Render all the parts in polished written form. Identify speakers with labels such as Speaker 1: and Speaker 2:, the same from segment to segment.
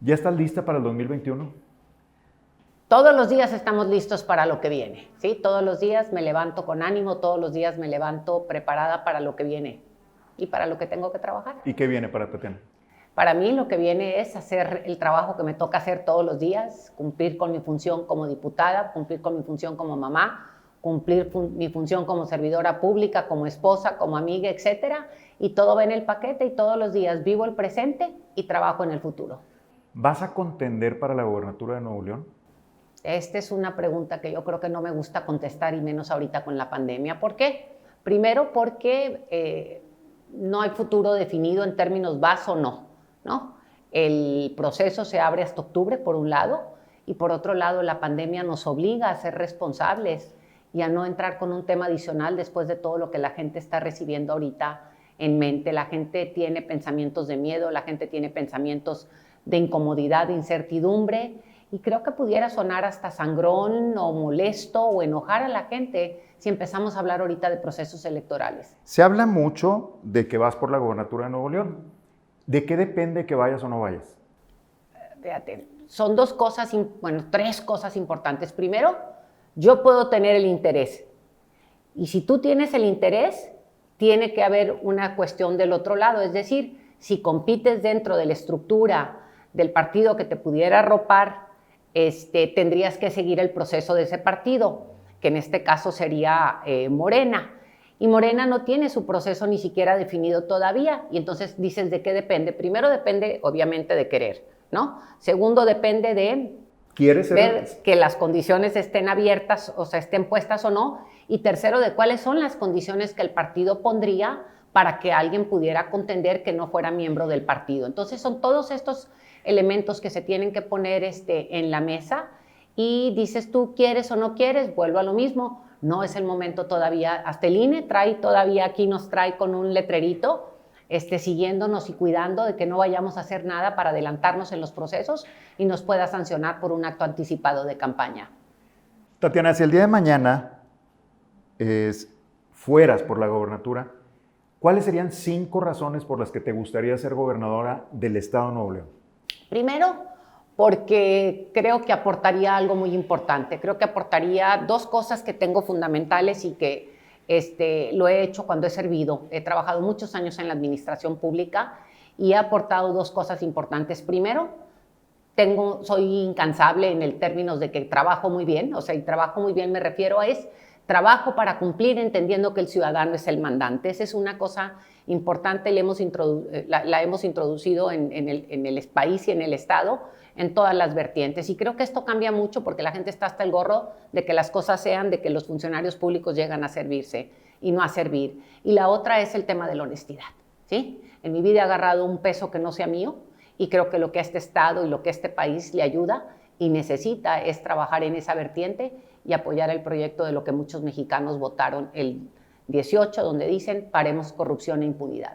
Speaker 1: ¿Ya estás lista para el 2021?
Speaker 2: Todos los días estamos listos para lo que viene, ¿sí? Todos los días me levanto con ánimo, todos los días me levanto preparada para lo que viene y para lo que tengo que trabajar.
Speaker 1: ¿Y qué viene para Tatiana?
Speaker 2: Para mí lo que viene es hacer el trabajo que me toca hacer todos los días, cumplir con mi función como diputada, cumplir con mi función como mamá, cumplir mi función como servidora pública, como esposa, como amiga, etcétera, y todo va en el paquete y todos los días vivo el presente y trabajo en el futuro.
Speaker 1: ¿Vas a contender para la gobernatura de Nuevo León?
Speaker 2: Esta es una pregunta que yo creo que no me gusta contestar y menos ahorita con la pandemia. ¿Por qué? Primero porque no hay futuro definido en términos vas o no, ¿no? El proceso se abre hasta octubre, por un lado, y por otro lado la pandemia nos obliga a ser responsables y a no entrar con un tema adicional después de todo lo que la gente está recibiendo ahorita en mente. La gente tiene pensamientos de miedo, la gente tiene pensamientos de incomodidad, de incertidumbre, y creo que pudiera sonar hasta sangrón o molesto o enojar a la gente si empezamos a hablar ahorita de procesos electorales.
Speaker 1: Se habla mucho de que vas por la gobernatura de Nuevo León. ¿De qué depende que vayas o no vayas?
Speaker 2: Fíjate, son tres cosas importantes. Primero, yo puedo tener el interés. Y si tú tienes el interés, tiene que haber una cuestión del otro lado. Es decir, si compites dentro de la estructura del partido que te pudiera arropar, tendrías que seguir el proceso de ese partido, que en este caso sería Morena. Y Morena no tiene su proceso ni siquiera definido todavía. Y entonces dices, ¿de qué depende? Primero depende, obviamente, de querer, ¿no? Segundo, depende de ver que las condiciones estén abiertas, o sea, estén puestas o no. Y tercero, de cuáles son las condiciones que el partido pondría para que alguien pudiera contender que no fuera miembro del partido. Entonces son todos estos elementos que se tienen que poner en la mesa, y dices tú, ¿quieres o no quieres? Vuelvo a lo mismo, no es el momento todavía. Hasta el INE nos trae con un letrerito, siguiéndonos y cuidando de que no vayamos a hacer nada para adelantarnos en los procesos y nos pueda sancionar por un acto anticipado de campaña.
Speaker 1: Tatiana, si el día de mañana fueras por la gobernatura, ¿cuáles serían 5 razones por las que te gustaría ser gobernadora del estado de Nuevo León?
Speaker 2: Primero, porque creo que aportaría algo muy importante. Creo que aportaría 2 cosas que tengo fundamentales y que lo he hecho cuando he servido. He trabajado muchos años en la administración pública y he aportado 2 cosas importantes. Primero, soy incansable en el términos de que trabajo muy bien. O sea, y trabajo muy bien me refiero a trabajo para cumplir entendiendo que el ciudadano es el mandante. Esa es una cosa importante, la hemos introducido en el país y en el Estado, en todas las vertientes. Y creo que esto cambia mucho porque la gente está hasta el gorro de que las cosas sean de que los funcionarios públicos llegan a servirse y no a servir. Y la otra es el tema de la honestidad, ¿sí? En mi vida he agarrado un peso que no sea mío y creo que lo que a este Estado y lo que a este país le ayuda y necesita es trabajar en esa vertiente y apoyar el proyecto de lo que muchos mexicanos votaron el 18, donde dicen paremos corrupción e impunidad.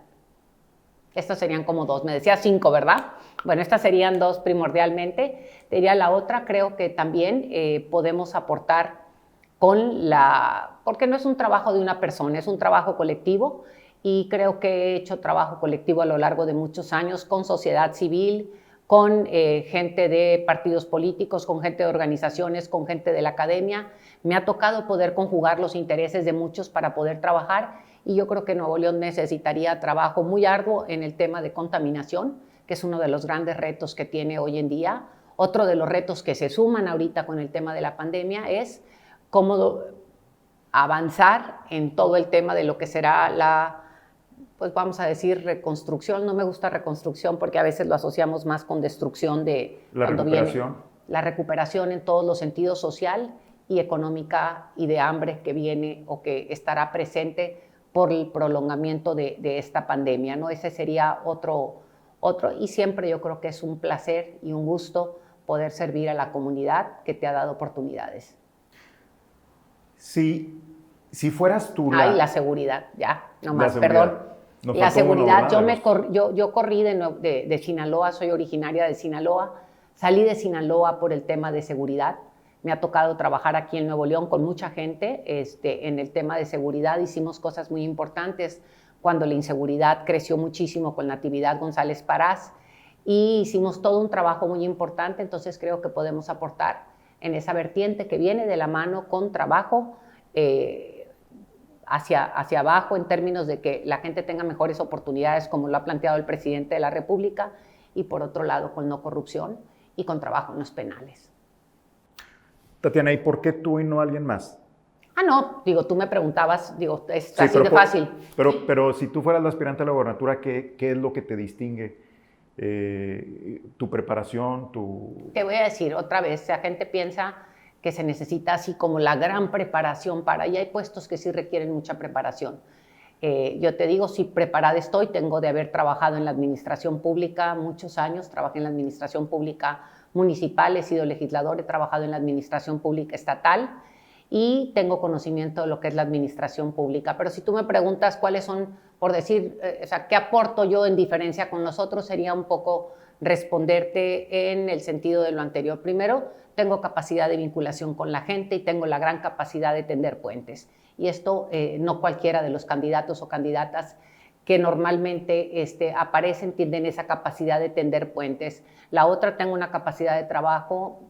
Speaker 2: Estas serían como 2, me decía 5, ¿verdad? Bueno, estas serían 2 primordialmente. Te diría la otra, creo que también podemos aportar porque no es un trabajo de una persona, es un trabajo colectivo, y creo que he hecho trabajo colectivo a lo largo de muchos años con sociedad civil, con gente de partidos políticos, con gente de organizaciones, con gente de la academia. Me ha tocado poder conjugar los intereses de muchos para poder trabajar, y yo creo que Nuevo León necesitaría trabajo muy arduo en el tema de contaminación, que es uno de los grandes retos que tiene hoy en día. Otro de los retos que se suman ahorita con el tema de la pandemia es cómo avanzar en todo el tema de lo que será pues vamos a decir reconstrucción. No me gusta reconstrucción porque a veces lo asociamos más con destrucción de
Speaker 1: la recuperación.
Speaker 2: Viene la recuperación en todos los sentidos, social y económica, y de hambre que viene o que estará presente por el prolongamiento de esta pandemia, ¿no? Ese sería otro, y siempre yo creo que es un placer y un gusto poder servir a la comunidad que te ha dado oportunidades.
Speaker 1: Si fueras tú
Speaker 2: la seguridad, ya, nomás, perdón. La seguridad, yo corrí de Sinaloa, soy originaria de Sinaloa, salí de Sinaloa por el tema de seguridad. Me ha tocado trabajar aquí en Nuevo León con mucha gente en el tema de seguridad. Hicimos cosas muy importantes cuando la inseguridad creció muchísimo con Natividad González Parás, y hicimos todo un trabajo muy importante, entonces creo que podemos aportar en esa vertiente que viene de la mano con trabajo hacia abajo en términos de que la gente tenga mejores oportunidades, como lo ha planteado el presidente de la República, y por otro lado con no corrupción y con trabajo en los penales.
Speaker 1: Tatiana, ¿y por qué tú y no alguien más?
Speaker 2: No, digo, tú me preguntabas, digo, es así de fácil.
Speaker 1: Pero si tú fueras la aspirante a la gobernatura, ¿qué es lo que te distingue? ¿Tu preparación?
Speaker 2: Te voy a decir otra vez, la gente piensa que se necesita así como la gran preparación para, y hay puestos que sí requieren mucha preparación. Yo te digo, sí, preparada estoy, tengo de haber trabajado en la administración pública muchos años, trabajé en la administración pública municipal, he sido legislador, he trabajado en la administración pública estatal y tengo conocimiento de lo que es la administración pública. Pero si tú me preguntas cuáles son, por decir, o sea, qué aporto yo en diferencia con los otros, sería un poco responderte en el sentido de lo anterior. Primero, tengo capacidad de vinculación con la gente y tengo la gran capacidad de tender puentes. Y esto no cualquiera de los candidatos o candidatas que normalmente aparecen tienen esa capacidad de tender puentes. La otra, tengo una capacidad de trabajo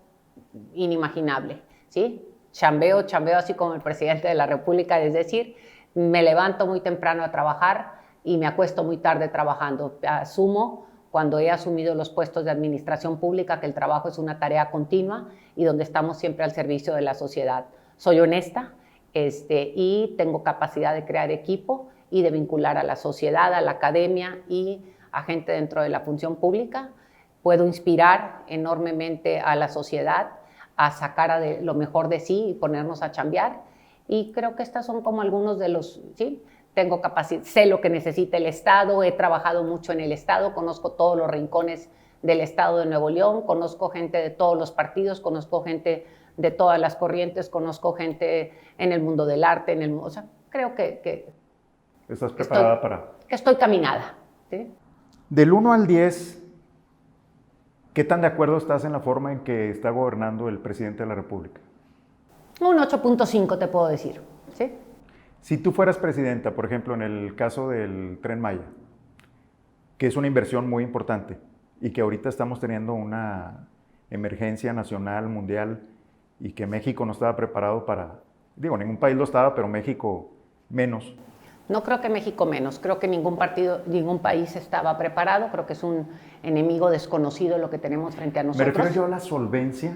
Speaker 2: inimaginable, ¿sí? Chambeo así como el presidente de la República, es decir, me levanto muy temprano a trabajar y me acuesto muy tarde trabajando. Asumo, cuando he asumido los puestos de administración pública, que el trabajo es una tarea continua y donde estamos siempre al servicio de la sociedad. Soy honesta y tengo capacidad de crear equipo y de vincular a la sociedad, a la academia y a gente dentro de la función pública. Puedo inspirar enormemente a la sociedad a sacar lo mejor de sí y ponernos a chambear. Y creo que estas son como algunos de los, ¿sí? Tengo capacidad, sé lo que necesita el Estado, he trabajado mucho en el Estado, conozco todos los rincones del Estado de Nuevo León, conozco gente de todos los partidos, conozco gente de todas las corrientes, conozco gente en el mundo del arte, o sea, creo que
Speaker 1: ¿estás preparada
Speaker 2: que estoy caminada, ¿sí?
Speaker 1: Del 1 al 10, ¿qué tan de acuerdo estás en la forma en que está gobernando el presidente de la República?
Speaker 2: Un 8.5 te puedo decir, ¿sí?
Speaker 1: Si tú fueras presidenta, por ejemplo, en el caso del Tren Maya, que es una inversión muy importante y que ahorita estamos teniendo una emergencia nacional, mundial, y que México no estaba preparado para, digo, ningún país lo estaba, pero México menos.
Speaker 2: No creo que México menos, creo que ningún país estaba preparado, creo que es un enemigo desconocido lo que tenemos frente a nosotros.
Speaker 1: Me refiero yo a la solvencia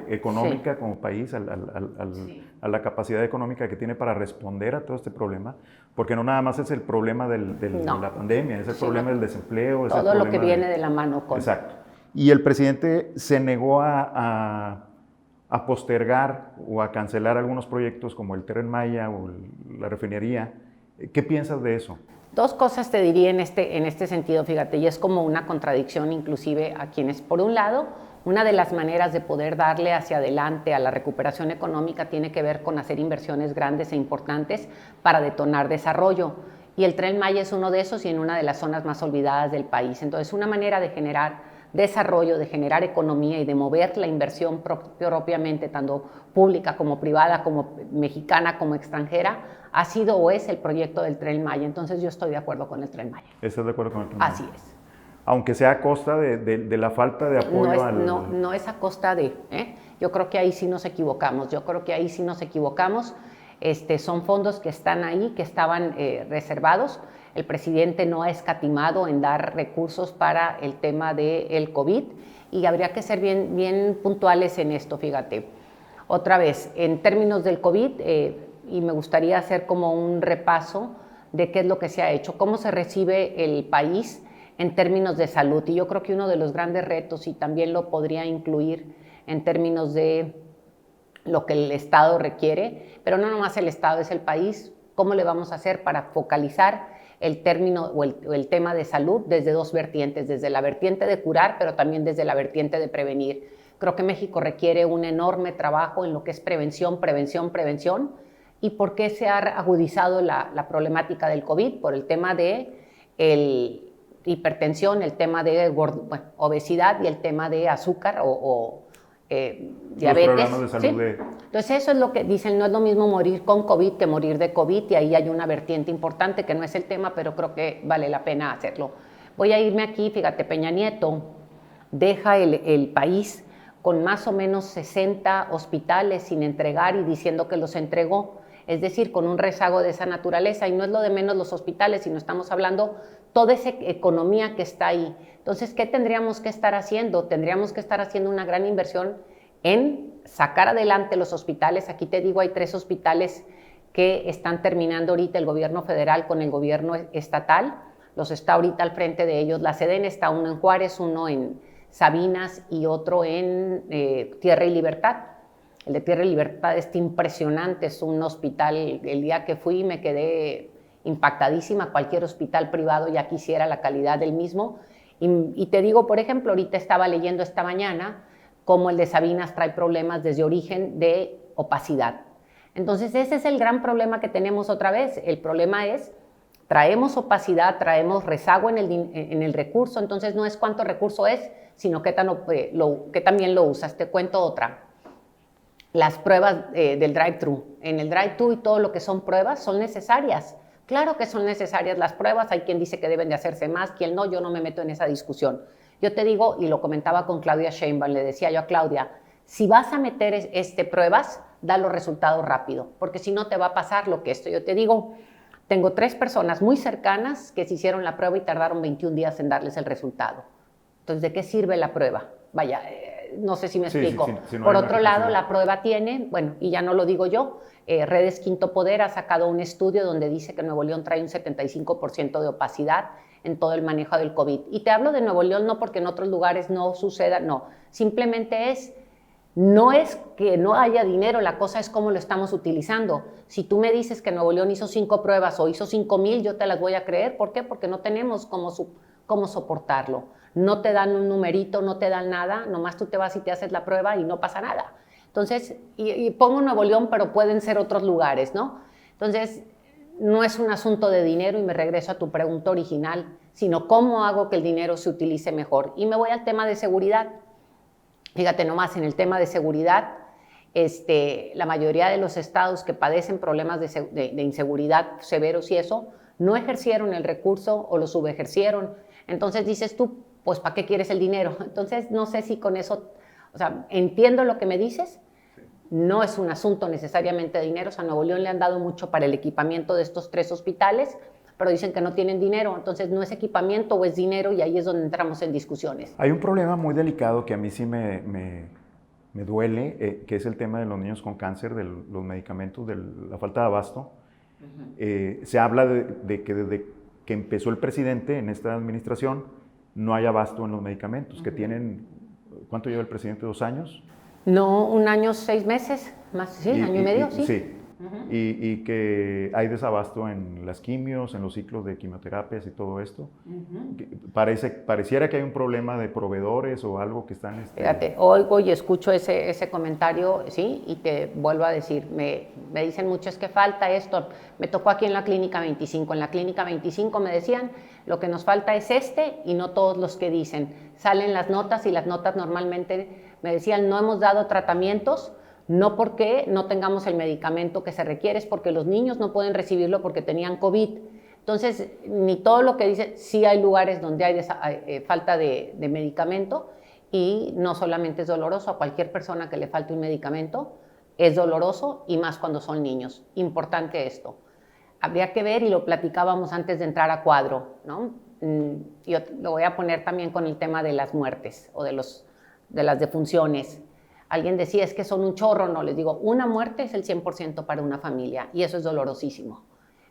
Speaker 1: económica, sí, como país,
Speaker 2: sí,
Speaker 1: a la capacidad económica que tiene para responder a todo este problema, porque no nada más es el problema de la pandemia, es el problema del desempleo. Es
Speaker 2: todo lo que viene de la mano con.
Speaker 1: Exacto. Y el presidente se negó a postergar o a cancelar algunos proyectos como el Tren Maya o la refinería. ¿Qué piensas de eso?
Speaker 2: Dos cosas te diría en este sentido, fíjate, y es como una contradicción inclusive a quienes, por un lado, una de las maneras de poder darle hacia adelante a la recuperación económica tiene que ver con hacer inversiones grandes e importantes para detonar desarrollo. Y el Tren Maya es uno de esos y en una de las zonas más olvidadas del país. Entonces, una manera de generar desarrollo, de generar economía y de mover la inversión propiamente, tanto pública como privada, como mexicana, como extranjera, ha sido o es el proyecto del Tren Maya. Entonces yo estoy de acuerdo con el Tren Maya.
Speaker 1: ¿Estás de acuerdo con el Tren Maya?
Speaker 2: Así es.
Speaker 1: Aunque sea a costa de la falta de apoyo
Speaker 2: no es a costa de. Yo creo que ahí sí nos equivocamos. Son fondos que están ahí, que estaban reservados. El presidente no ha escatimado en dar recursos para el tema del COVID y habría que ser bien puntuales en esto, fíjate. Otra vez, en términos del COVID, y me gustaría hacer como un repaso de qué es lo que se ha hecho, cómo se recibe el país en términos de salud. Y yo creo que uno de los grandes retos, y también lo podría incluir en términos de lo que el Estado requiere, pero no nomás el Estado, es el país, cómo le vamos a hacer para focalizar el término o el tema de salud desde dos vertientes, desde la vertiente de curar, pero también desde la vertiente de prevenir. Creo que México requiere un enorme trabajo en lo que es prevención. ¿Y por qué se ha agudizado la problemática del COVID? Por el tema de hipertensión, el tema de obesidad y el tema de azúcar o diabetes.
Speaker 1: Los programas de salud.
Speaker 2: ¿Sí? Entonces eso es lo que dicen, no es lo mismo morir con COVID que morir de COVID, y ahí hay una vertiente importante que no es el tema, pero creo que vale la pena hacerlo. Voy a irme aquí, fíjate, Peña Nieto deja el país con más o menos 60 hospitales sin entregar y diciendo que los entregó, es decir, con un rezago de esa naturaleza, y no es lo de menos los hospitales, sino estamos hablando toda esa economía que está ahí. Entonces, ¿qué tendríamos que estar haciendo? Tendríamos que estar haciendo una gran inversión en sacar adelante los hospitales. Aquí te digo, hay 3 hospitales que están terminando ahorita el gobierno federal con el gobierno estatal, los está ahorita al frente de ellos la SEDEN, está uno en Juárez, uno en Sabinas y otro en Tierra y Libertad. El de Tierra y Libertad está impresionante, es un hospital, el día que fui me quedé impactadísima, cualquier hospital privado ya quisiera la calidad del mismo. Y te digo, por ejemplo, ahorita estaba leyendo esta mañana cómo el de Sabinas trae problemas desde origen de opacidad. Entonces ese es el gran problema que tenemos otra vez. El problema es, traemos opacidad, traemos rezago en el recurso, entonces no es cuánto recurso es, sino qué tan bien lo usas. Te cuento otra. Las pruebas del drive-thru. En el drive-thru y todo lo que son pruebas son necesarias. Claro que son necesarias las pruebas, hay quien dice que deben de hacerse más, quien no, yo no me meto en esa discusión. Yo te digo, y lo comentaba con Claudia Sheinbaum, le decía yo a Claudia, si vas a meter pruebas, da los resultados rápido, porque si no te va a pasar lo que esto. Yo te digo, tengo 3 personas muy cercanas que se hicieron la prueba y tardaron 21 días en darles el resultado. Entonces, ¿de qué sirve la prueba? Vaya, no sé si me explico. Si no. Por otro lado, la prueba tiene, bueno, y ya no lo digo yo, Redes Quinto Poder ha sacado un estudio donde dice que Nuevo León trae un 75% de opacidad en todo el manejo del COVID. Y te hablo de Nuevo León no porque en otros lugares no suceda, no. Simplemente no es que no haya dinero, la cosa es cómo lo estamos utilizando. Si tú me dices que Nuevo León hizo 5 pruebas o hizo 5,000, yo te las voy a creer. ¿Por qué? Porque no tenemos cómo soportarlo. No te dan un numerito, no te dan nada, nomás tú te vas y te haces la prueba y no pasa nada. Entonces, y pongo Nuevo León, pero pueden ser otros lugares, ¿no? Entonces, no es un asunto de dinero, y me regreso a tu pregunta original, sino cómo hago que el dinero se utilice mejor. Y me voy al tema de seguridad. Fíjate nomás, en el tema de seguridad, la mayoría de los estados que padecen problemas de inseguridad severos y eso, no ejercieron el recurso o lo subejercieron. Entonces dices tú, pues ¿para qué quieres el dinero? Entonces no sé si con eso, o sea, entiendo lo que me dices, no es un asunto necesariamente de dinero, o sea, a Nuevo León le han dado mucho para el equipamiento de estos 3 hospitales, pero dicen que no tienen dinero, entonces no es equipamiento o es dinero, y ahí es donde entramos en discusiones.
Speaker 1: Hay un problema muy delicado que a mí sí me duele, que es el tema de los niños con cáncer, de los medicamentos, de la falta de abasto. Se habla de que desde que empezó el presidente en esta administración no hay abasto en los medicamentos, que tienen, ¿cuánto lleva el presidente? ¿2 años?
Speaker 2: No, 1 año, 6 meses, más, sí, año y medio, sí.
Speaker 1: Sí. Y que hay desabasto en las quimios, en los ciclos de quimioterapias y todo esto. Pareciera que hay un problema de proveedores o algo que están...
Speaker 2: Fíjate, oigo y escucho ese comentario, ¿sí? Y te vuelvo a decir, me dicen mucho, es que falta esto. Me tocó aquí en la Clínica 25. En la Clínica 25 me decían, lo que nos falta es y no todos los que dicen. Salen las notas, y las notas normalmente me decían, no hemos dado tratamientos, no porque no tengamos el medicamento que se requiere, es porque los niños no pueden recibirlo porque tenían COVID. Entonces, ni todo lo que dice, sí hay lugares donde hay falta de medicamento, y no solamente es doloroso, a cualquier persona que le falte un medicamento es doloroso, y más cuando son niños. Importante esto. Habría que ver, y lo platicábamos antes de entrar a cuadro, ¿no? Yo lo voy a poner también con el tema de las muertes o de las defunciones. Alguien decía, es que son un chorro, no, les digo, una muerte es el 100% para una familia, y eso es dolorosísimo.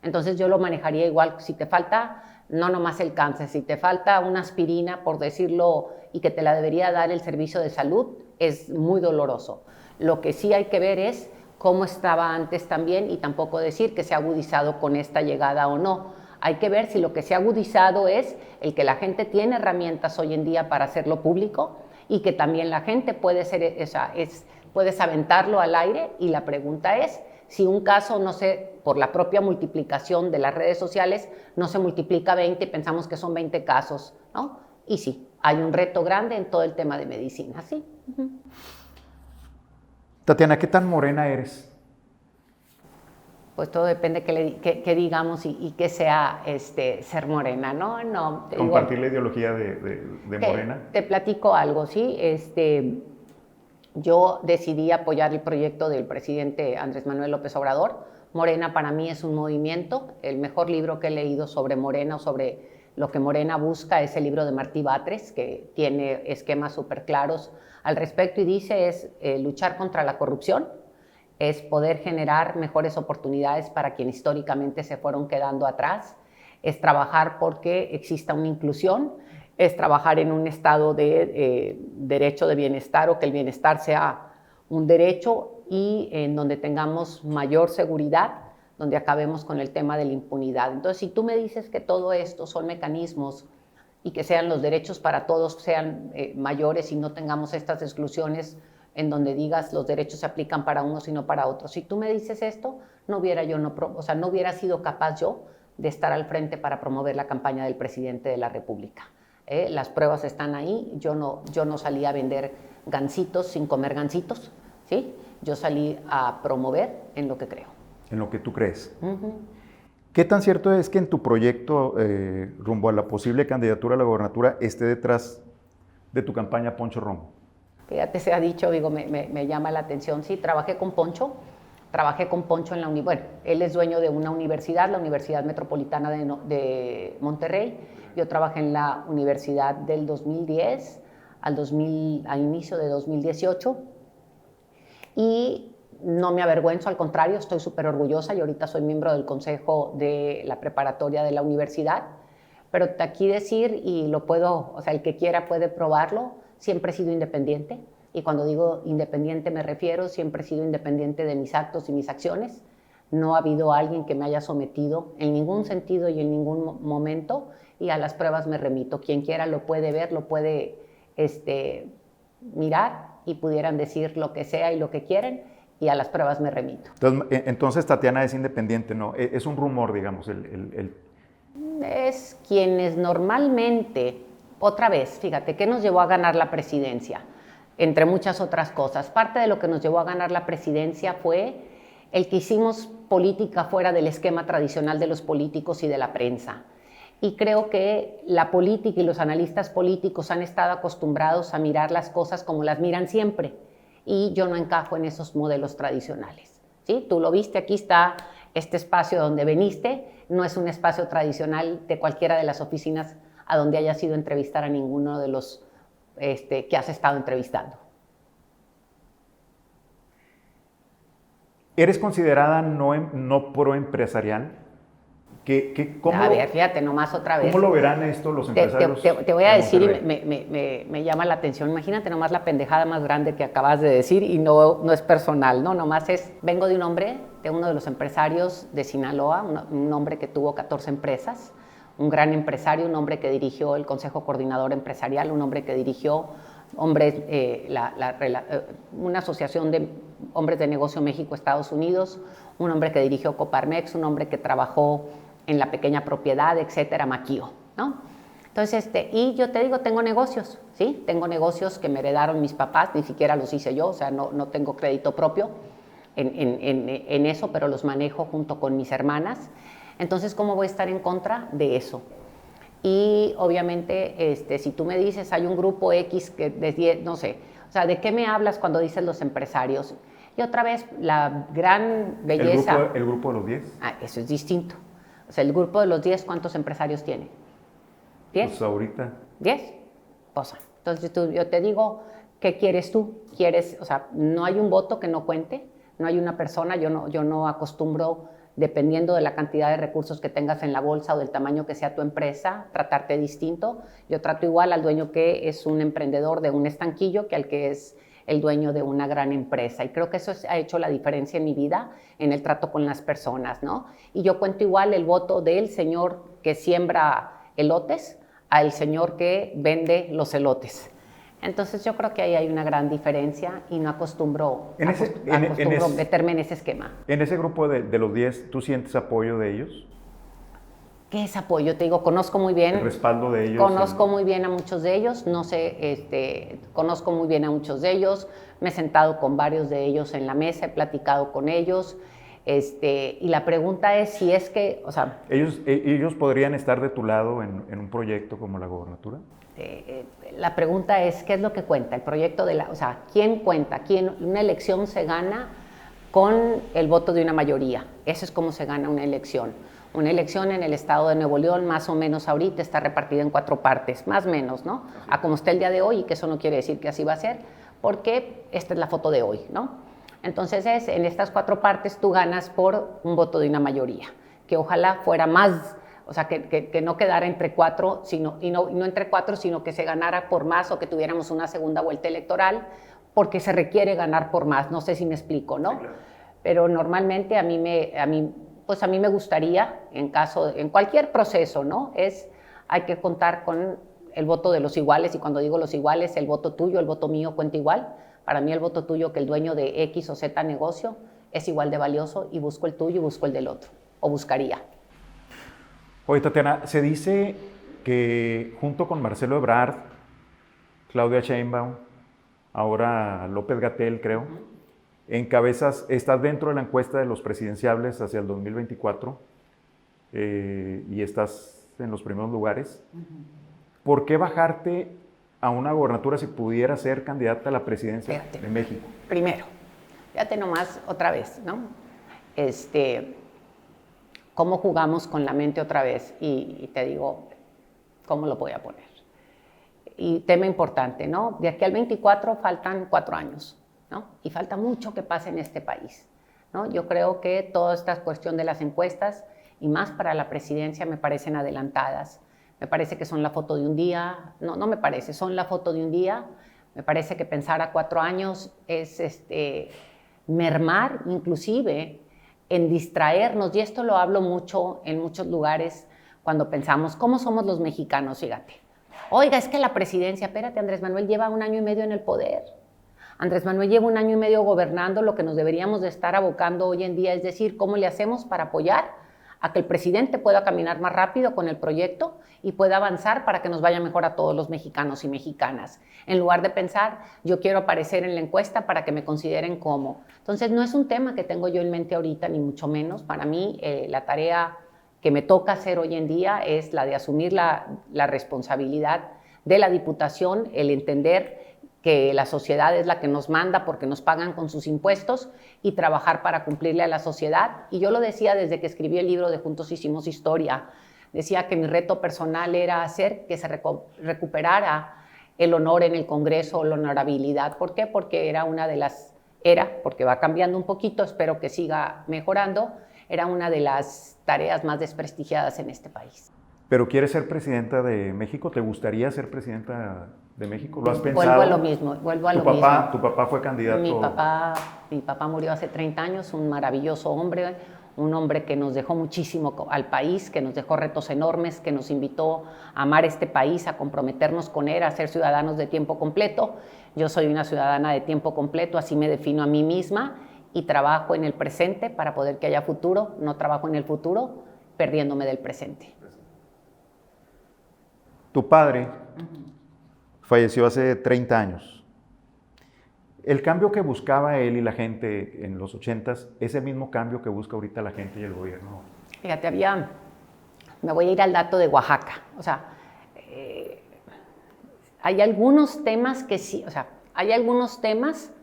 Speaker 2: Entonces yo lo manejaría igual, si te falta, no nomás el cáncer, si te falta una aspirina, por decirlo, y que te la debería dar el servicio de salud, es muy doloroso. Lo que sí hay que ver es cómo estaba antes también, y tampoco decir que se ha agudizado con esta llegada o no. Hay que ver si lo que se ha agudizado es el que la gente tiene herramientas hoy en día para hacerlo público, y que también la gente puedes aventarlo al aire, y la pregunta es si un caso, no sé, por la propia multiplicación de las redes sociales, no se multiplica 20 y pensamos que son 20 casos, ¿no? Y sí, hay un reto grande en todo el tema de medicina, ¿sí?
Speaker 1: Tatiana, ¿qué tan morena eres?
Speaker 2: Pues todo depende que digamos y que sea ser morena, ¿no? No,
Speaker 1: compartir la ideología de Morena.
Speaker 2: Te platico algo, ¿sí? Yo decidí apoyar el proyecto del presidente Andrés Manuel López Obrador. Morena para mí es un movimiento. El mejor libro que he leído sobre Morena o sobre lo que Morena busca es el libro de Martí Batres, que tiene esquemas súper claros al respecto y dice es luchar contra la corrupción, es poder generar mejores oportunidades para quienes históricamente se fueron quedando atrás, es trabajar porque exista una inclusión, es trabajar en un estado de derecho de bienestar o que el bienestar sea un derecho y en donde tengamos mayor seguridad, donde acabemos con el tema de la impunidad. Entonces, si tú me dices que todo esto son mecanismos y que sean los derechos para todos sean mayores y no tengamos estas exclusiones en donde digas los derechos se aplican para unos y no para otros. Si tú me dices esto, no hubiera sido capaz yo de estar al frente para promover la campaña del presidente de la República. Las pruebas están ahí, yo no salí a vender gansitos sin comer gansitos, ¿sí? Yo salí a promover en lo que creo.
Speaker 1: En lo que tú crees. ¿Qué tan cierto es que en tu proyecto rumbo a la posible candidatura a la gobernatura esté detrás de tu campaña Poncho Romo?
Speaker 2: Fíjate, se ha dicho, digo, me llama la atención, sí, trabajé con Poncho en la universidad, bueno, él es dueño de una universidad, la Universidad Metropolitana de Monterrey, yo trabajé en la universidad del 2010 a inicio de 2018 y no me avergüenzo, al contrario, estoy súper orgullosa y ahorita soy miembro del consejo de la preparatoria de la universidad, pero aquí decir, y lo puedo, o sea, el que quiera puede probarlo, siempre he sido independiente, y cuando digo independiente me refiero, siempre he sido independiente de mis actos y mis acciones. No ha habido alguien que me haya sometido en ningún sentido y en ningún momento, y a las pruebas me remito. Quien quiera lo puede ver, lo puede mirar, y pudieran decir lo que sea y lo que quieren, y a las pruebas me remito.
Speaker 1: Entonces Tatiana es independiente, ¿no? Es un rumor, digamos.
Speaker 2: Es quienes normalmente... Otra vez, fíjate, ¿qué nos llevó a ganar la presidencia? Entre muchas otras cosas. Parte de lo que nos llevó a ganar la presidencia fue el que hicimos política fuera del esquema tradicional de los políticos y de la prensa. Y creo que la política y los analistas políticos han estado acostumbrados a mirar las cosas como las miran siempre. Y yo no encajo en esos modelos tradicionales, ¿sí? Tú lo viste, aquí está este espacio donde veniste. No es un espacio tradicional de cualquiera de las oficinas a donde hayas ido a entrevistar a ninguno de los que has estado entrevistando.
Speaker 1: ¿Eres considerada no proempresarial?
Speaker 2: A ver, fíjate, nomás otra vez.
Speaker 1: ¿Cómo lo verán esto los empresarios?
Speaker 2: Te voy a decir, y me llama la atención, imagínate nomás la pendejada más grande que acabas de decir, y no es personal, ¿no? Nomás vengo de un hombre, de uno de los empresarios de Sinaloa, un hombre que tuvo 14 empresas, un gran empresario, un hombre que dirigió el Consejo Coordinador Empresarial, un hombre que dirigió una asociación de hombres de negocio México-Estados Unidos, un hombre que dirigió Coparmex, un hombre que trabajó en la pequeña propiedad, etcétera, Maquío, ¿no? Entonces, y yo te digo, tengo negocios, ¿sí? Tengo negocios que me heredaron mis papás, ni siquiera los hice yo, o sea, no tengo crédito propio en eso, pero los manejo junto con mis hermanas. Entonces, ¿cómo voy a estar en contra de eso? Y obviamente, si tú me dices, hay un grupo X que no sé, o sea, ¿de qué me hablas cuando dices los empresarios? Y otra vez, la gran belleza...
Speaker 1: ¿El grupo de los 10?
Speaker 2: Eso es distinto. O sea, el grupo de los 10, ¿cuántos empresarios tiene? ¿10?
Speaker 1: Pues ahorita.
Speaker 2: ¿10? Cosa. Entonces, yo te digo, ¿qué quieres tú? O sea, no hay un voto que no cuente, no hay una persona, yo no acostumbro, dependiendo de la cantidad de recursos que tengas en la bolsa o del tamaño que sea tu empresa, tratarte distinto. Yo trato igual al dueño que es un emprendedor de un estanquillo que al que es el dueño de una gran empresa. Y creo que eso ha hecho la diferencia en mi vida, en el trato con las personas, ¿no? Y yo cuento igual el voto del señor que siembra elotes al señor que vende los elotes. Entonces yo creo que ahí hay una gran diferencia y no acostumbro meterme en ese esquema.
Speaker 1: En ese grupo de los 10, ¿tú sientes apoyo de ellos?
Speaker 2: ¿Qué es apoyo? Te digo, conozco muy bien.
Speaker 1: El respaldo de ellos.
Speaker 2: Conozco muy bien a muchos de ellos, no sé, conozco muy bien a muchos de ellos, me he sentado con varios de ellos en la mesa, he platicado con ellos. Y la pregunta es si es que, o sea...
Speaker 1: ¿Ellos podrían estar de tu lado en un proyecto como la gobernatura?
Speaker 2: La pregunta es, ¿qué es lo que cuenta? El proyecto o sea, ¿quién cuenta? Una elección se gana con el voto de una mayoría. Eso es como se gana una elección. Una elección en el estado de Nuevo León, más o menos ahorita, está repartida en 4 partes, más o menos, ¿no? A como está el día de hoy, y que eso no quiere decir que así va a ser, porque esta es la foto de hoy, ¿no? Entonces, en estas 4 partes tú ganas por un voto de una mayoría, que ojalá fuera más, o sea, que no quedara entre 4, y no entre 4, sino que se ganara por más o que tuviéramos una segunda vuelta electoral, porque se requiere ganar por más. No sé si me explico, ¿no? Sí, claro. Pero normalmente a mí me gustaría, en cualquier proceso, ¿no? Hay que contar con el voto de los iguales, y cuando digo los iguales, el voto tuyo, el voto mío cuenta igual. Para mí el voto tuyo, que el dueño de X o Z negocio, es igual de valioso, y busco el tuyo y busco el del otro, o buscaría.
Speaker 1: Oye, Tatiana, se dice que junto con Marcelo Ebrard, Claudia Sheinbaum, ahora López-Gatell, creo, estás dentro de la encuesta de los presidenciables hacia el 2024 y estás en los primeros lugares. ¿Por qué bajarte a una gobernatura si pudiera ser candidata a la presidencia de México?
Speaker 2: Primero, fíjate nomás otra vez, ¿no? ¿Cómo jugamos con la mente otra vez? Y te digo, ¿cómo lo voy a poner? Y tema importante, ¿no? De aquí al 24 faltan 4 años, ¿no? Y falta mucho que pase en este país, ¿no? Yo creo que toda esta cuestión de las encuestas, y más para la presidencia, me parecen adelantadas. Me parece que son la foto de un día. No me parece, son la foto de un día. Me parece que pensar a 4 años es mermar inclusive en distraernos, y esto lo hablo mucho en muchos lugares cuando pensamos, ¿cómo somos los mexicanos? Fíjate, oiga, es que la presidencia, espérate, Andrés Manuel lleva 1 año y medio en el poder. Andrés Manuel lleva 1 año y medio gobernando. Lo que nos deberíamos de estar abocando hoy en día es decir, ¿cómo le hacemos para apoyar a que el presidente pueda caminar más rápido con el proyecto y pueda avanzar para que nos vaya mejor a todos los mexicanos y mexicanas? En lugar de pensar, yo quiero aparecer en la encuesta para que me consideren como. Entonces, no es un tema que tengo yo en mente ahorita, ni mucho menos. Para mí, la tarea que me toca hacer hoy en día es la de asumir la responsabilidad de la Diputación, el entender que la sociedad es la que nos manda porque nos pagan con sus impuestos, y trabajar para cumplirle a la sociedad. Y yo lo decía desde que escribí el libro de Juntos Hicimos Historia. Decía que mi reto personal era hacer que se recuperara el honor en el Congreso, la honorabilidad. ¿Por qué? Porque porque va cambiando un poquito, espero que siga mejorando, era una de las tareas más desprestigiadas en este país.
Speaker 1: ¿Pero quieres ser presidenta de México? ¿Te gustaría ser presidenta de México? ¿Lo has pensado?
Speaker 2: Vuelvo a lo mismo,
Speaker 1: ¿Tu papá fue candidato?
Speaker 2: Mi papá murió hace 30 años, un maravilloso hombre, un hombre que nos dejó muchísimo al país, que nos dejó retos enormes, que nos invitó a amar este país, a comprometernos con él, a ser ciudadanos de tiempo completo. Yo soy una ciudadana de tiempo completo, así me defino a mí misma, y trabajo en el presente para poder que haya futuro. No trabajo en el futuro perdiéndome del presente.
Speaker 1: Tu padre falleció hace 30 años. El cambio que buscaba él y la gente en los 80s, ¿es el mismo cambio que busca ahorita la gente y el gobierno?
Speaker 2: Fíjate, me voy a ir al dato de Oaxaca. O sea, hay algunos temas que sí, o sea, hay algunos temas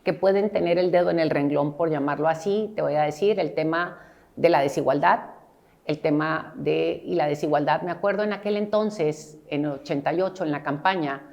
Speaker 2: que pueden tener el dedo en el renglón, por llamarlo así. Te voy a decir el tema de la desigualdad. Y la desigualdad, me acuerdo en aquel entonces, en el 88, en la campaña,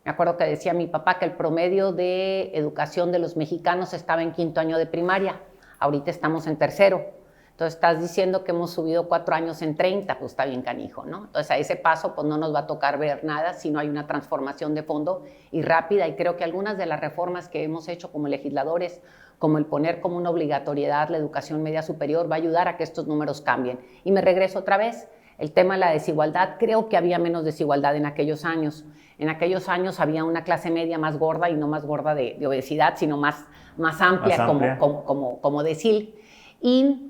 Speaker 2: me acuerdo que decía mi papá que el promedio de educación de los mexicanos estaba en 5º año de primaria. Ahorita estamos en 3º. Entonces, estás diciendo que hemos subido 4 años en 30, pues está bien canijo, ¿no? Entonces, a ese paso, pues no nos va a tocar ver nada si no hay una transformación de fondo y rápida. Y creo que algunas de las reformas que hemos hecho como legisladores, como el poner como una obligatoriedad la educación media superior, va a ayudar a que estos números cambien. Y me regreso otra vez, el tema de la desigualdad. Creo que había menos desigualdad en aquellos años. En aquellos años había una clase media más gorda, y no más gorda de obesidad, sino más amplia, como decir. Y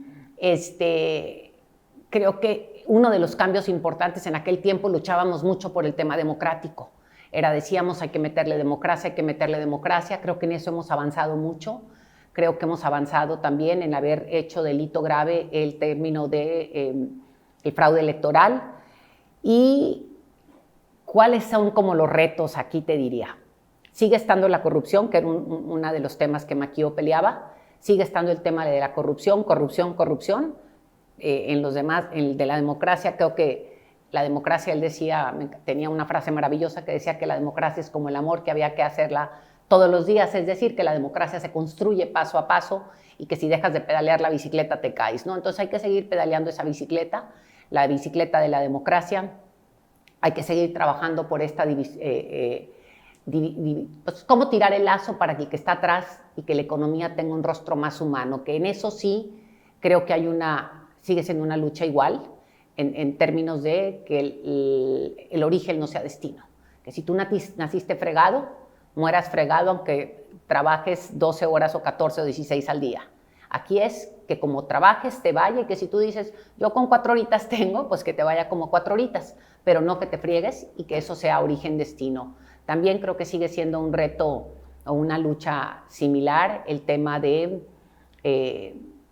Speaker 2: creo que uno de los cambios importantes en aquel tiempo, luchábamos mucho por el tema democrático. Decíamos, hay que meterle democracia, creo que en eso hemos avanzado mucho. Creo que hemos avanzado también en haber hecho delito grave el término de el fraude electoral. ¿Y cuáles son como los retos aquí, te diría? Sigue estando la corrupción, que era uno de los temas que Maquio peleaba. Sigue estando el tema de la corrupción. En los demás, el de la democracia, creo que la democracia, él decía, tenía una frase maravillosa que decía que la democracia es como el amor, que había que hacerla todos los días, es decir, que la democracia se construye paso a paso y que si dejas de pedalear la bicicleta te caes, ¿no? Entonces hay que seguir pedaleando esa bicicleta, la bicicleta de la democracia. Hay que seguir trabajando por esta pues, cómo tirar el lazo para que el que está atrás y que la economía tenga un rostro más humano, que en eso sí creo que sigue siendo una lucha igual en términos de que el origen no sea destino. Que si tú naciste fregado, mueras fregado aunque trabajes 12 horas o 14 o 16 al día. Aquí es que como trabajes te vaya y que si tú dices, yo con 4 horitas tengo, pues que te vaya como 4 horitas, pero no que te friegues y que eso sea origen-destino. También creo que sigue siendo un reto o una lucha similar el tema de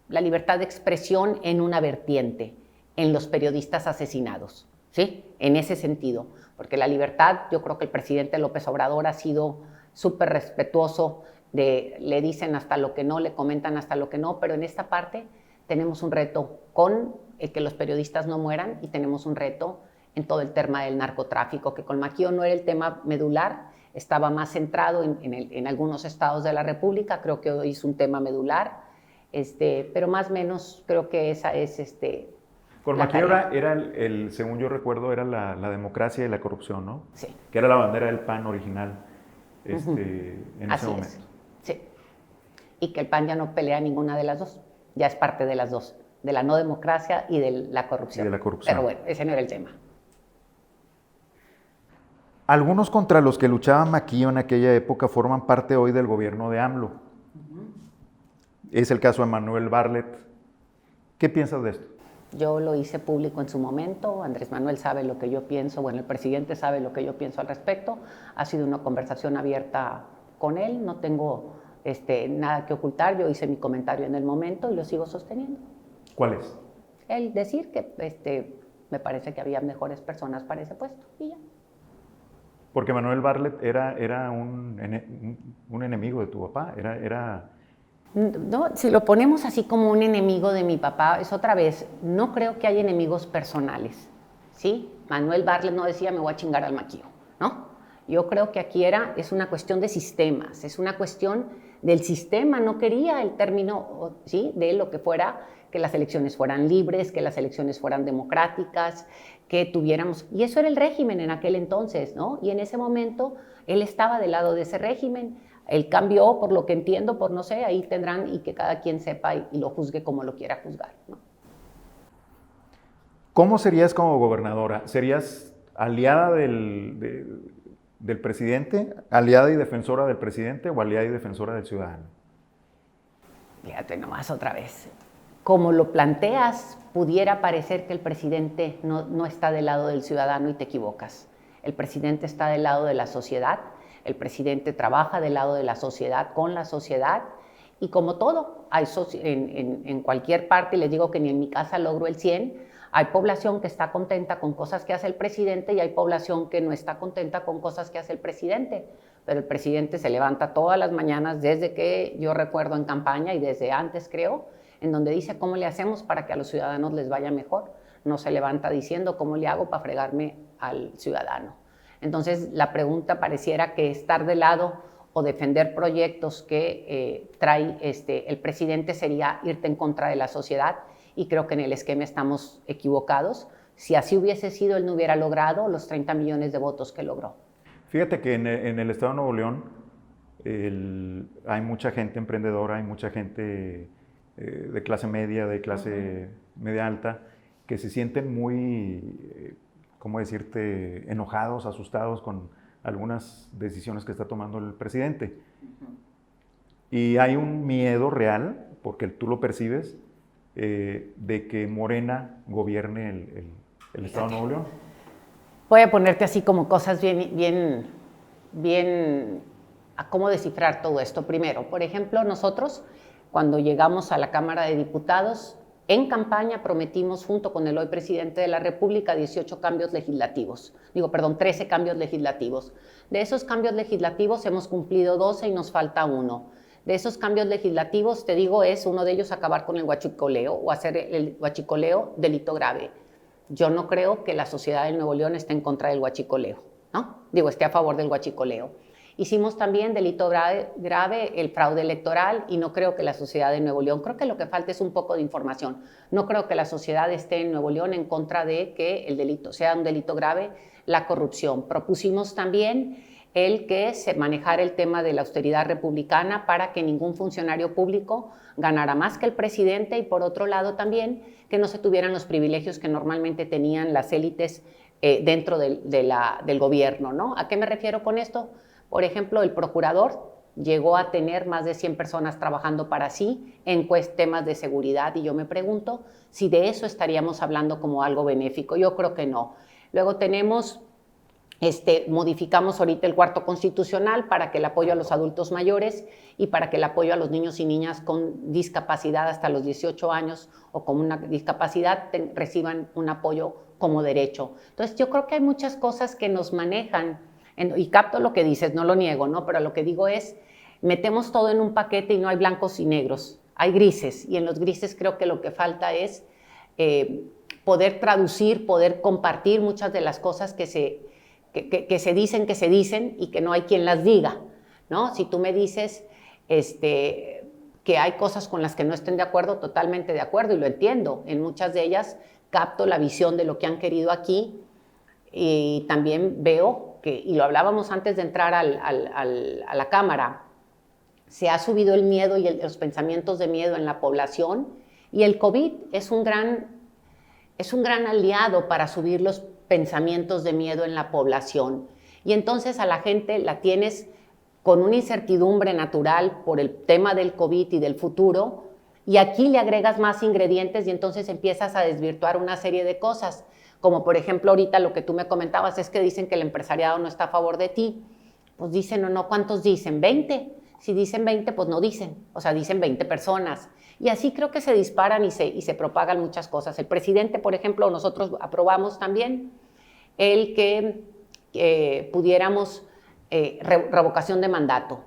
Speaker 2: la libertad de expresión en una vertiente, en los periodistas asesinados, ¿sí? En ese sentido, porque la libertad, yo creo que el presidente López Obrador ha sido súper respetuoso, le dicen hasta lo que no, le comentan hasta lo que no, pero en esta parte tenemos un reto con el que los periodistas no mueran y tenemos un reto en todo el tema del narcotráfico, que con Maquio no era el tema medular, estaba más centrado en algunos estados de la República, creo que hoy es un tema medular, pero más o menos creo que esa es
Speaker 1: Con Maquio era según yo recuerdo, era la democracia y la corrupción, ¿no?
Speaker 2: Sí.
Speaker 1: Que era la bandera del PAN original en ese momento.
Speaker 2: Sí. Y que el PAN ya no pelea ninguna de las dos, ya es parte de las dos, de la no democracia y de la corrupción.
Speaker 1: Y de la corrupción.
Speaker 2: Pero bueno, ese no era el tema.
Speaker 1: Algunos contra los que luchaba Maquio en aquella época forman parte hoy del gobierno de AMLO. Es el caso de Manuel Bartlett. ¿Qué piensas de esto?
Speaker 2: Yo lo hice público en su momento, Andrés Manuel sabe lo que yo pienso, bueno, el presidente sabe lo que yo pienso al respecto, ha sido una conversación abierta con él, no tengo nada que ocultar, yo hice mi comentario en el momento y lo sigo sosteniendo.
Speaker 1: ¿Cuál es?
Speaker 2: El decir que me parece que había mejores personas para ese puesto y ya.
Speaker 1: Porque Manuel Bartlett era un enemigo de tu papá,
Speaker 2: No, si lo ponemos así como un enemigo de mi papá, es otra vez, no creo que haya enemigos personales, ¿sí? Manuel Bartlett no decía me voy a chingar al Maquio, ¿no? Yo creo que aquí es una cuestión de sistemas, es una cuestión del sistema, no quería el término, ¿sí? De lo que fuera, que las elecciones fueran libres, que las elecciones fueran democráticas, que tuviéramos, y eso era el régimen en aquel entonces, ¿no? Y en ese momento él estaba del lado de ese régimen. Él cambió, por lo que entiendo, por no sé, ahí tendrán y que cada quien sepa y lo juzgue como lo quiera juzgar, ¿no?
Speaker 1: ¿Cómo serías como gobernadora? ¿Serías aliada del presidente, aliada y defensora del presidente o aliada y defensora del ciudadano?
Speaker 2: Fíjate nomás otra vez. Como lo planteas, pudiera parecer que el presidente no está del lado del ciudadano y te equivocas. El presidente está del lado de la sociedad. El presidente trabaja del lado de la sociedad, con la sociedad, y como todo, hay en cualquier parte, les digo que ni en mi casa logro el 100, hay población que está contenta con cosas que hace el presidente y hay población que no está contenta con cosas que hace el presidente, pero el presidente se levanta todas las mañanas desde que yo recuerdo en campaña y desde antes creo, en donde dice cómo le hacemos para que a los ciudadanos les vaya mejor, no se levanta diciendo cómo le hago para fregarme al ciudadano. Entonces, la pregunta pareciera que estar de lado o defender proyectos que trae el presidente sería irte en contra de la sociedad y creo que en el esquema estamos equivocados. Si así hubiese sido, él no hubiera logrado los 30 millones de votos que logró.
Speaker 1: Fíjate que en el estado de Nuevo León hay mucha gente emprendedora, hay mucha gente de clase media, de clase media alta, que se sienten muy... ¿cómo decirte?, enojados, asustados con algunas decisiones que está tomando el presidente. Y hay un miedo real, porque tú lo percibes, de que Morena gobierne el Estado de Nuevo León.
Speaker 2: Voy a ponerte así como cosas bien a cómo descifrar todo esto. Primero, por ejemplo, nosotros cuando llegamos a la Cámara de Diputados, en campaña prometimos, junto con el hoy presidente de la República, 18 cambios legislativos. 13 cambios legislativos. De esos cambios legislativos hemos cumplido 12 y nos falta uno. De esos cambios legislativos, te digo, es uno de ellos acabar con el huachicoleo o hacer el huachicoleo delito grave. Yo no creo que la sociedad de Nuevo León esté en contra del huachicoleo, ¿no? Esté a favor del huachicoleo. Hicimos también delito grave el fraude electoral y no creo que la sociedad de Nuevo León, creo que lo que falta es un poco de información. No creo que la sociedad esté en Nuevo León en contra de que el delito sea un delito grave, la corrupción. Propusimos también el que se manejara el tema de la austeridad republicana para que ningún funcionario público ganara más que el presidente y por otro lado también que no se tuvieran los privilegios que normalmente tenían las élites dentro del gobierno, ¿no? ¿A qué me refiero con esto? Por ejemplo, el procurador llegó a tener más de 100 personas trabajando para sí en temas de seguridad y yo me pregunto si de eso estaríamos hablando como algo benéfico. Yo creo que no. Luego tenemos, modificamos ahorita el cuarto constitucional para que el apoyo a los adultos mayores y para que el apoyo a los niños y niñas con discapacidad hasta los 18 años o con una discapacidad reciban un apoyo como derecho. Entonces yo creo que hay muchas cosas que nos manejan. Y capto lo que dices, no lo niego, ¿no? Pero lo que digo es, metemos todo en un paquete y no hay blancos y negros, hay grises. Y en los grises creo que lo que falta es poder traducir, poder compartir muchas de las cosas que se dicen y que no hay quien las diga, ¿no? Si tú me dices que hay cosas con las que no estén de acuerdo, totalmente de acuerdo, y lo entiendo. En muchas de ellas capto la visión de lo que han querido aquí y también veo y lo hablábamos antes de entrar a la Cámara, se ha subido el miedo y los pensamientos de miedo en la población y el COVID es un gran aliado para subir los pensamientos de miedo en la población. Y entonces a la gente la tienes con una incertidumbre natural por el tema del COVID y del futuro y aquí le agregas más ingredientes y entonces empiezas a desvirtuar una serie de cosas. Como por ejemplo ahorita lo que tú me comentabas es que dicen que el empresariado no está a favor de ti. Pues dicen o no, ¿cuántos dicen? 20. Si dicen 20, pues no dicen. O sea, dicen 20 personas. Y así creo que se disparan y se propagan muchas cosas. El presidente, por ejemplo, nosotros aprobamos también el que pudiéramos revocación de mandato.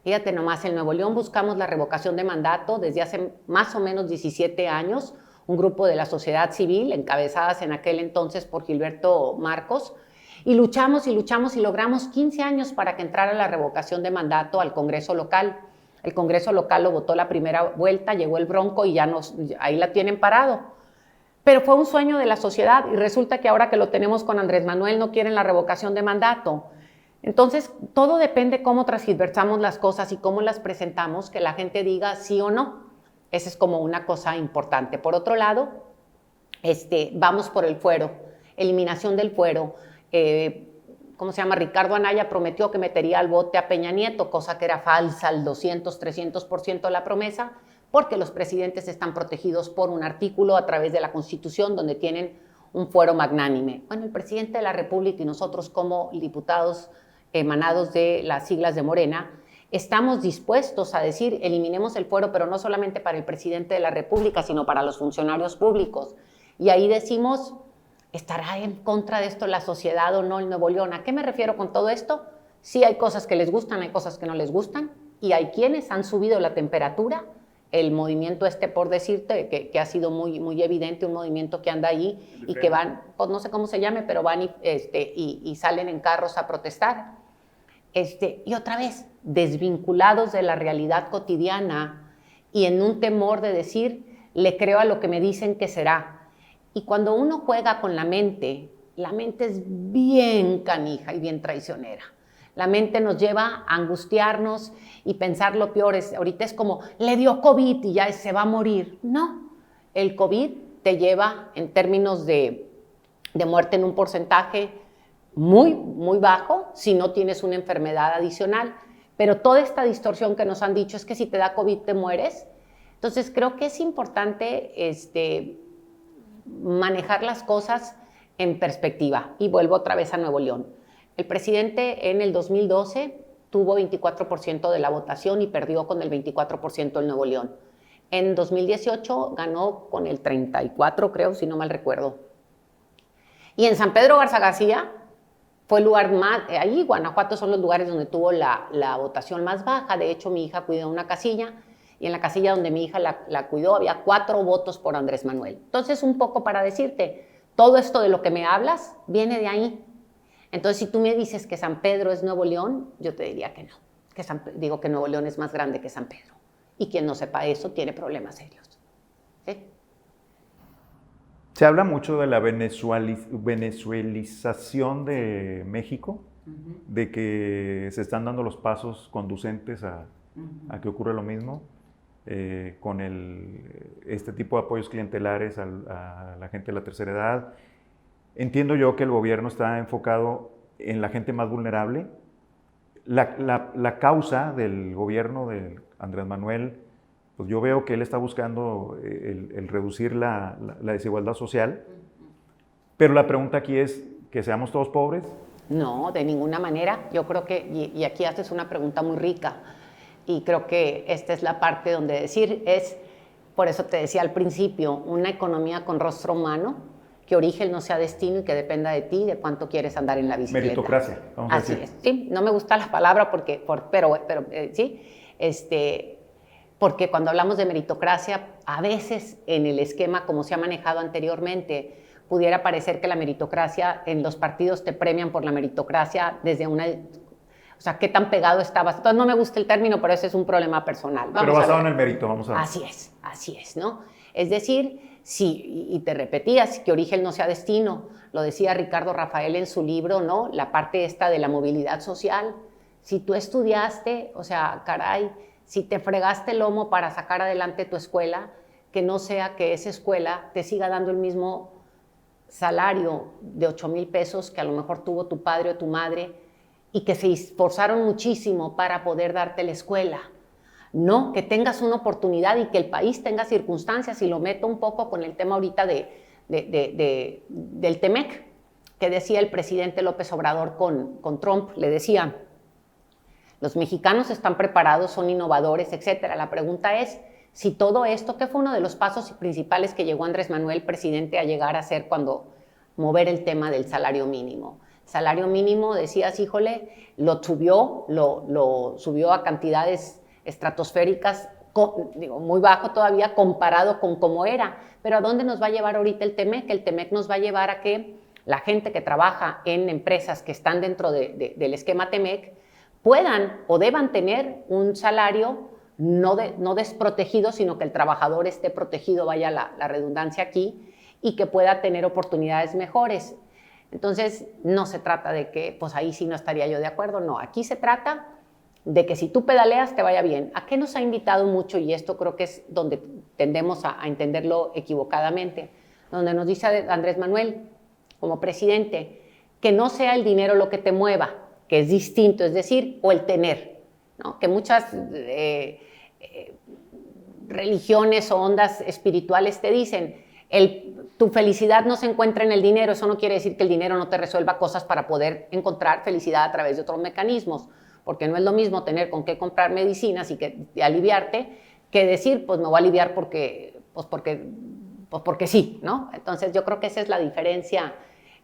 Speaker 2: Fíjate nomás, en Nuevo León buscamos la revocación de mandato desde hace más o menos 17 años, un grupo de la sociedad civil, encabezadas en aquel entonces por Gilberto Marcos, y luchamos y logramos 15 años para que entrara la revocación de mandato al Congreso local. El Congreso local lo votó la primera vuelta, llegó el Bronco y ahí la tienen parado. Pero fue un sueño de la sociedad y resulta que ahora que lo tenemos con Andrés Manuel no quieren la revocación de mandato. Entonces, todo depende cómo transgiversamos las cosas y cómo las presentamos, que la gente diga sí o no. Esa es como una cosa importante. Por otro lado, vamos por el fuero, eliminación del fuero. Ricardo Anaya prometió que metería al bote a Peña Nieto, cosa que era falsa, al 200, 300% la promesa, porque los presidentes están protegidos por un artículo a través de la Constitución donde tienen un fuero magnánime. Bueno, el presidente de la República y nosotros como diputados emanados de las siglas de Morena, estamos dispuestos a decir, eliminemos el fuero, pero no solamente para el presidente de la República, sino para los funcionarios públicos. Y ahí decimos, ¿estará en contra de esto la sociedad o no el Nuevo León? ¿A qué me refiero con todo esto? Sí hay cosas que les gustan, hay cosas que no les gustan, y hay quienes han subido la temperatura. El movimiento por decirte, que ha sido muy, muy evidente, un movimiento que anda ahí y que van, pues no sé cómo se llame, pero van y salen en carros a protestar. Y otra vez, desvinculados de la realidad cotidiana y en un temor de decir, le creo a lo que me dicen que será. Y cuando uno juega con la mente es bien canija y bien traicionera. La mente nos lleva a angustiarnos y pensar lo peor. Ahorita es como, le dio COVID y ya se va a morir. No, el COVID te lleva en términos de muerte en un porcentaje muy, muy bajo si no tienes una enfermedad adicional. Pero toda esta distorsión que nos han dicho es que si te da COVID te mueres. Entonces creo que es importante manejar las cosas en perspectiva. Y vuelvo otra vez a Nuevo León. El presidente en el 2012 tuvo 24% de la votación y perdió con el 24% en Nuevo León. En 2018 ganó con el 34%, creo, si no mal recuerdo. Y en San Pedro Garza García fue el lugar más, ahí Guanajuato son los lugares donde tuvo la votación más baja. De hecho, mi hija cuidó una casilla y en la casilla donde mi hija la cuidó había 4 votos por Andrés Manuel. Entonces, un poco para decirte, todo esto de lo que me hablas viene de ahí. Entonces, si tú me dices que San Pedro es Nuevo León, yo te diría que no. Digo que Nuevo León es más grande que San Pedro. Y quien no sepa eso tiene problemas serios. ¿Sí?
Speaker 1: Se habla mucho de la venezuelización de México, de que se están dando los pasos conducentes a que ocurra lo mismo con este tipo de apoyos clientelares a la gente de la tercera edad. Entiendo yo que el gobierno está enfocado en la gente más vulnerable. La causa del gobierno de Andrés Manuel, pues yo veo que él está buscando el reducir la desigualdad social, pero la pregunta aquí es, ¿que seamos todos pobres?
Speaker 2: No, de ninguna manera. Yo creo que, y aquí haces una pregunta muy rica, y creo que esta es la parte donde decir es, por eso te decía al principio, una economía con rostro humano, que origen no sea destino y que dependa de ti, de cuánto quieres andar en la bicicleta.
Speaker 1: Meritocracia, vamos a
Speaker 2: Así
Speaker 1: decir.
Speaker 2: es, sí, no me gusta la palabra pero sí, porque cuando hablamos de meritocracia, a veces en el esquema como se ha manejado anteriormente, pudiera parecer que la meritocracia, en los partidos te premian por la meritocracia desde una... O sea, ¿qué tan pegado estabas? Entonces, no me gusta el término, pero ese es un problema personal.
Speaker 1: Pero basado en el mérito, vamos a ver.
Speaker 2: Así es, ¿no? Es decir, sí, y te repetías, que origen no sea destino. Lo decía Ricardo Rafael en su libro, ¿no? La parte esta de la movilidad social. Si tú estudiaste, o sea, caray, si te fregaste el lomo para sacar adelante tu escuela, que no sea que esa escuela te siga dando el mismo salario de 8,000 pesos que a lo mejor tuvo tu padre o tu madre y que se esforzaron muchísimo para poder darte la escuela. No, que tengas una oportunidad y que el país tenga circunstancias, y lo meto un poco con el tema ahorita del TEMEC, que decía el presidente López Obrador con Trump, le decía, los mexicanos están preparados, son innovadores, etcétera. La pregunta es, si todo esto, que fue uno de los pasos principales que llegó Andrés Manuel, presidente, a llegar a hacer cuando mover el tema del salario mínimo. Salario mínimo, decías, híjole, lo subió a cantidades estratosféricas, muy bajo todavía comparado con cómo era. Pero ¿a dónde nos va a llevar ahorita el TEMEC? El TEMEC nos va a llevar a que la gente que trabaja en empresas que están dentro del esquema TEMEC puedan o deban tener un salario no desprotegido, sino que el trabajador esté protegido, vaya la redundancia aquí, y que pueda tener oportunidades mejores. Entonces, no se trata de que, pues ahí sí no estaría yo de acuerdo, no. Aquí se trata de que si tú pedaleas te vaya bien. ¿A qué nos ha invitado mucho? Y esto creo que es donde tendemos a entenderlo equivocadamente, donde nos dice Andrés Manuel, como presidente, que no sea el dinero lo que te mueva, que es distinto, es decir, o el tener, ¿no? Que muchas religiones o ondas espirituales te dicen, tu felicidad no se encuentra en el dinero. Eso no quiere decir que el dinero no te resuelva cosas para poder encontrar felicidad a través de otros mecanismos, porque no es lo mismo tener con qué comprar medicinas y aliviarte, que decir, pues me voy a aliviar porque sí, ¿no? Entonces yo creo que esa es la diferencia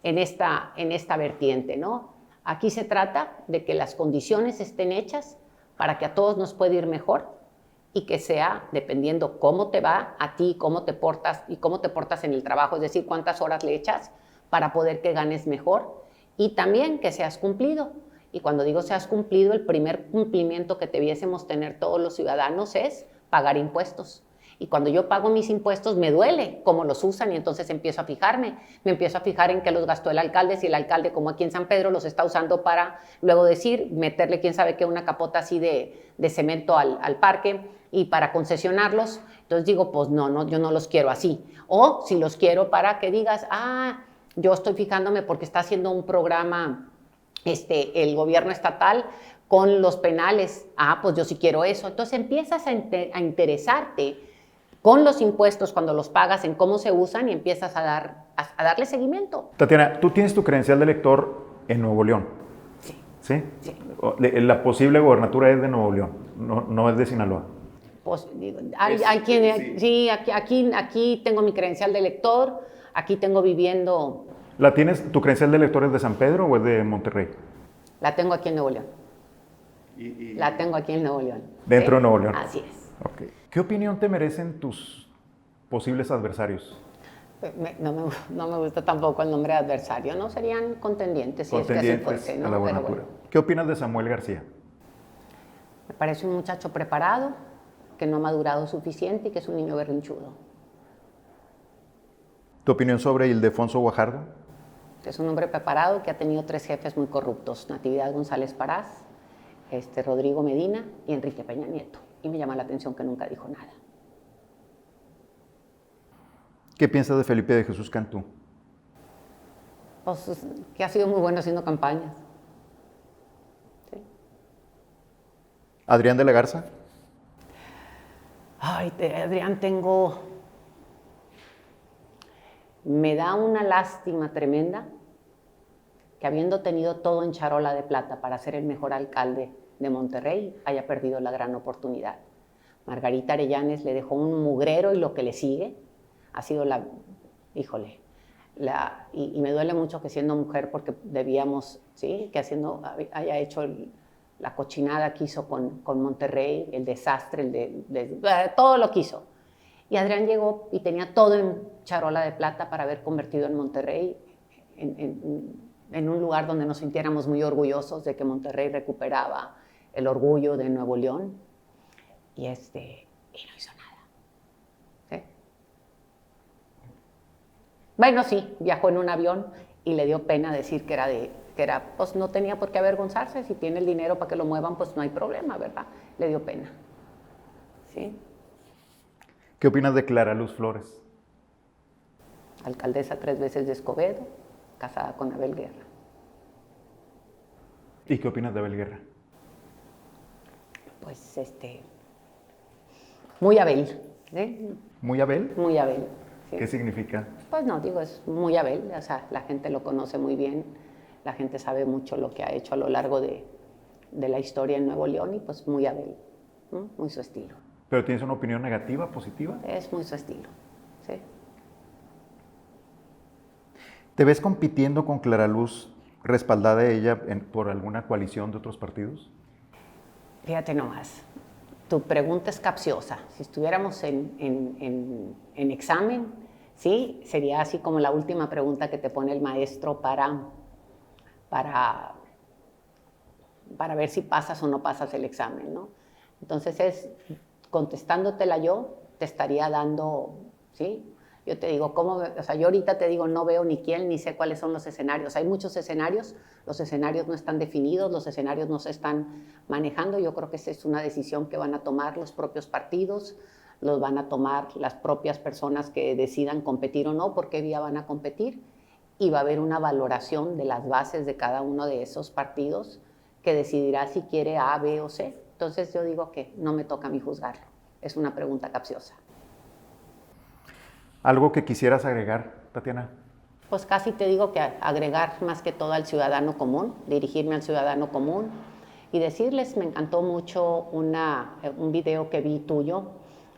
Speaker 2: en esta vertiente, ¿no? Aquí se trata de que las condiciones estén hechas para que a todos nos pueda ir mejor, y que sea dependiendo cómo te va a ti, cómo te portas y cómo te portas en el trabajo, es decir, cuántas horas le echas para poder que ganes mejor, y también que seas cumplido. Y cuando digo seas cumplido, el primer cumplimiento que debiésemos tener todos los ciudadanos es pagar impuestos. Y cuando yo pago mis impuestos me duele cómo los usan, y entonces empiezo a fijarme. Me empiezo a fijar en qué los gastó el alcalde, si el alcalde, como aquí en San Pedro, los está usando para luego decir, meterle quién sabe qué, una capota así de cemento al parque y para concesionarlos. Entonces digo, pues no, yo no los quiero así. O si los quiero para que digas, yo estoy fijándome porque está haciendo un programa el gobierno estatal con los penales. Pues yo sí quiero eso. Entonces empiezas a interesarte con los impuestos cuando los pagas en cómo se usan, y empiezas a darle seguimiento.
Speaker 1: Tatiana, tú tienes tu credencial de elector en Nuevo León.
Speaker 2: Sí.
Speaker 1: ¿Sí?
Speaker 2: Sí.
Speaker 1: La posible gobernatura es de Nuevo León, no es de Sinaloa.
Speaker 2: Pues, hay quien, sí, aquí tengo mi credencial de elector, aquí tengo viviendo.
Speaker 1: ¿La tienes, tu credencial de elector es de San Pedro o es de Monterrey?
Speaker 2: La tengo aquí en Nuevo León. La tengo aquí en Nuevo León.
Speaker 1: Dentro de Nuevo León.
Speaker 2: Así es.
Speaker 1: Okay. ¿Qué opinión te merecen tus posibles adversarios?
Speaker 2: No me gusta tampoco el nombre de adversario, ¿no? Serían contendientes si es que así fuese, ¿no?
Speaker 1: A la gobernatura. Bueno. ¿Qué opinas de Samuel García?
Speaker 2: Me parece un muchacho preparado, que no ha madurado suficiente y que es un niño berrinchudo.
Speaker 1: ¿Tu opinión sobre Ildefonso Guajardo?
Speaker 2: Es un hombre preparado que ha tenido 3 jefes muy corruptos, Natividad González Parás, Rodrigo Medina y Enrique Peña Nieto. Y me llama la atención que nunca dijo nada.
Speaker 1: ¿Qué piensas de Felipe de Jesús Cantú?
Speaker 2: Pues que ha sido muy bueno haciendo campañas. ¿Sí?
Speaker 1: ¿Adrián de la Garza?
Speaker 2: Ay, Adrián, me da una lástima tremenda que habiendo tenido todo en charola de plata para ser el mejor alcalde de Monterrey, haya perdido la gran oportunidad. Margarita Arellanes le dejó un mugrero y lo que le sigue ha sido híjole, y me duele mucho que siendo mujer, porque debíamos, ¿sí? Que haya hecho la cochinada que hizo con Monterrey, el desastre, todo lo que hizo. Y Adrián llegó y tenía todo en charola de plata para haber convertido en Monterrey en un lugar donde nos sintiéramos muy orgullosos de que Monterrey recuperaba el orgullo de Nuevo León. Y no hizo nada. ¿Sí? Bueno, sí, viajó en un avión y le dio pena decir pues no tenía por qué avergonzarse. Si tiene el dinero para que lo muevan, pues no hay problema, ¿verdad? Le dio pena. ¿Sí?
Speaker 1: ¿Qué opinas de Clara Luz Flores?
Speaker 2: Alcaldesa 3 veces de Escobedo, casada con Abel Guerra.
Speaker 1: ¿Y qué opinas de Abel Guerra?
Speaker 2: Pues muy Abel. ¿Sí?
Speaker 1: ¿Muy Abel?
Speaker 2: Muy Abel. Sí.
Speaker 1: ¿Qué significa?
Speaker 2: Pues no, digo, es muy Abel. O sea, la gente lo conoce muy bien, la gente sabe mucho lo que ha hecho a lo largo de la historia en Nuevo León y pues muy Abel, ¿no? Muy su estilo.
Speaker 1: ¿Pero tienes una opinión negativa, positiva?
Speaker 2: Es muy su estilo, sí.
Speaker 1: ¿Te ves compitiendo con Clara Luz, respaldada ella por alguna coalición de otros partidos?
Speaker 2: Fíjate nomás, tu pregunta es capciosa. Si estuviéramos en examen, ¿sí? Sería así como la última pregunta que te pone el maestro para ver si pasas o no pasas el examen, ¿no? Entonces contestándotela yo, te estaría dando, ¿sí? Yo te digo, yo ahorita te digo, no veo ni quién, ni sé cuáles son los escenarios. Hay muchos escenarios, los escenarios no están definidos, los escenarios no se están manejando. Yo creo que esa es una decisión que van a tomar los propios partidos, los van a tomar las propias personas que decidan competir o no, por qué vía van a competir, y va a haber una valoración de las bases de cada uno de esos partidos que decidirá si quiere A, B o C. Entonces yo digo que no me toca a mí juzgarlo. Es una pregunta capciosa.
Speaker 1: ¿Algo que quisieras agregar, Tatiana?
Speaker 2: Pues casi te digo que agregar más que todo al ciudadano común, dirigirme al ciudadano común y decirles, me encantó mucho un video que vi tuyo,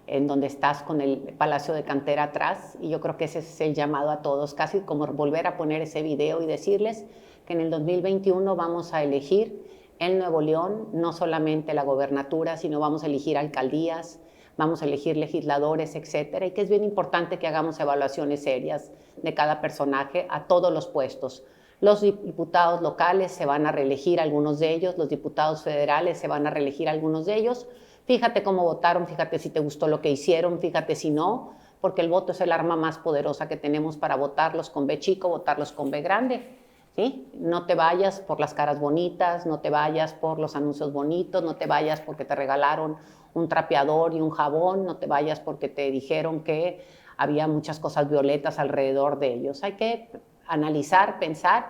Speaker 2: en donde estás con el Palacio de Cantera atrás, y yo creo que ese es el llamado a todos, casi como volver a poner ese video y decirles que en el 2021 vamos a elegir en Nuevo León no solamente la gobernatura, sino vamos a elegir alcaldías, vamos a elegir legisladores, etcétera, y que es bien importante que hagamos evaluaciones serias de cada personaje a todos los puestos. Los diputados locales se van a reelegir algunos de ellos, los diputados federales se van a reelegir algunos de ellos. Fíjate cómo votaron, fíjate si te gustó lo que hicieron, fíjate si no, porque el voto es el arma más poderosa que tenemos para votarlos con B chico, votarlos con B grande. ¿Sí? No te vayas por las caras bonitas, no te vayas por los anuncios bonitos, no te vayas porque te regalaron un trapeador y un jabón, no te vayas porque te dijeron que había muchas cosas violetas alrededor de ellos. Hay que analizar, pensar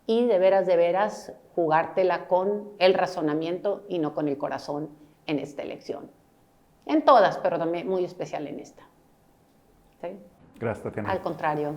Speaker 2: y de veras jugártela con el razonamiento y no con el corazón en esta elección. En todas, pero también muy especial en esta. ¿Sí?
Speaker 1: Gracias, Tatiana.
Speaker 2: Al contrario.